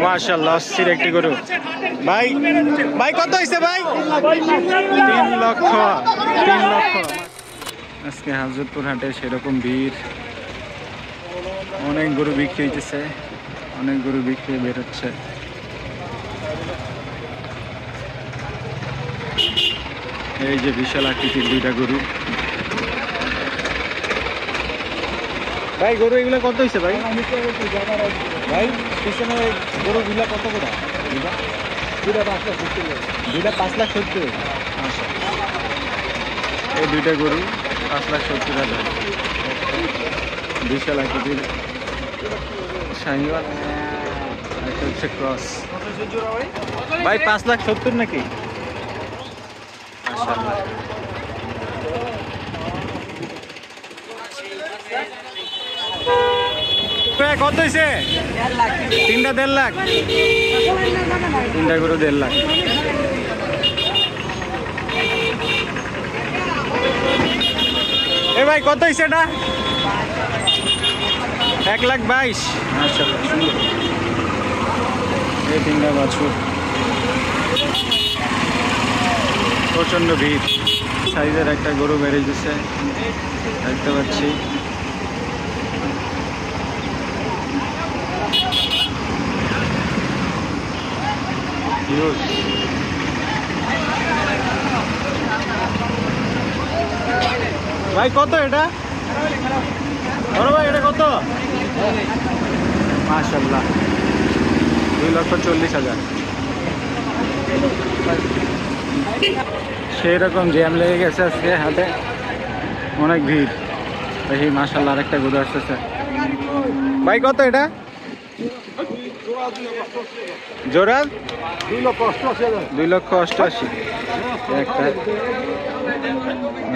মাশাআল্লাহ অস্থির একটি গরু। ভাই ভাই কত হয়েছে ভাই? 3 লক্ষ। আজকে হাজরতপুর হাটে সেরকম ভিড়, অনেক গরু বিক্রি হইতেছে, অনেক গরু বিক্রি বের হচ্ছে। এই যে বিশাল আকৃতির দুইটা গরু। ভাই গরু এগুলো কত হয়েছে ভাই? ভাই পিছনে গরুগুলা কত করে? দুইটা 5,70,000। আচ্ছা, এই দুইটা গরু 5,70,000। বিশাল আকৃতির শাহিওয়াল, এটা হচ্ছে ক্রস। ভাই 5,70,000 নাকি? মাশাআল্লাহ। কত হয়েছে? তিনটা 1.5 লাখ। তিনটা গরু 1.5 লাখ। এ ভাই কত হয়েছে এটা? 1,22,000। মাশাআল্লাহ সুন্দর। এই তিনটা বাছুর, প্রচন্ড ভিড়। সাইজের একটা গরু বেড়ে দিচ্ছে দেখতে পাচ্ছি। ভাই কত এটা? বড় ভাই এটা কত? মাশাআল্লাহ 2,40,000। সেই রকম জ্যাম লেগে গেছে আজকে হাটে, অনেক ভিড়। দেখি মাশাআল্লাহ আরেকটা গরু আসতেছে। ভাই কত এটা? জোড়া 2,88,000। একটা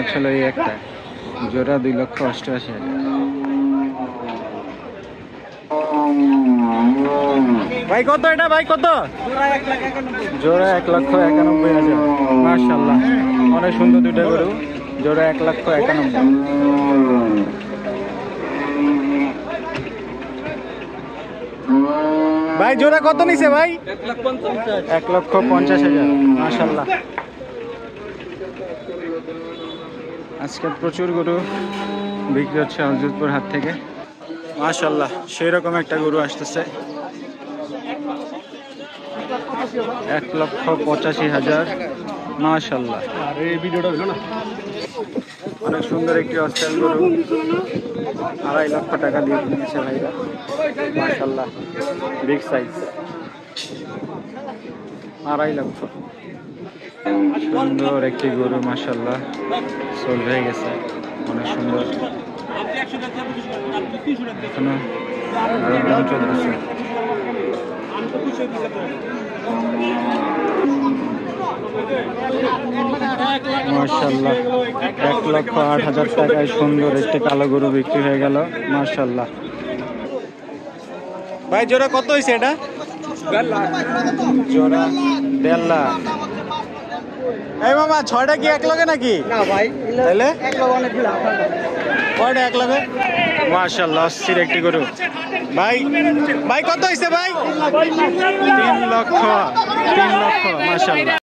আসলে এই একটা জোড়া 2,88,000। ভাই কত এটা? ভাই কত? জোড়া 1,91,000। মাশাআল্লাহ অনেক সুন্দর দুইটা গরু, জোড়া 1,91,000। ভাই জোড়া কত নিছে ভাই? 1,50,000। মাশাআল্লাহ আজকে প্রচুর গরু বিক্রি হচ্ছে হাজরতপুর হাট থেকে। মাশাআল্লাহ সেই রকম একটা গরু আসতেছে, 1,85,000। মাশাআল্লাহ এই ভিডিওটা হলো না, অনেক সুন্দর একটি অস্ট্রেল গরু। 2.5 লক্ষ টাকা দিয়ে কিনেছে ভাইরা। মাশাআল্লাহ বিগ সাইজ, 2.5 লক্ষ। সুন্দর একটি গরু মাশাআল্লাহ, সোল হয়ে গেছে, অনেক সুন্দর। এখনো আরো দাম চলতেছে। মাশাআল্লাহ 1,08,000 টাকায় সুন্দর একটি কালো গরু বিক্রি হয়ে গেল। মাশাআল্লাহ। ভাই জোড়া কত হয়েছে এটা? জোড়া 1.5 লাখ। এই মামা 6টা কি এক লগে নাকি? না ভাই, তাহলে কয়টা এক লগে? মাশাআল্লাহ অস্থির একটি গরু। ভাই ভাই কত হয়েছে ভাই? 3 লক্ষ। মাশাআল্লাহ।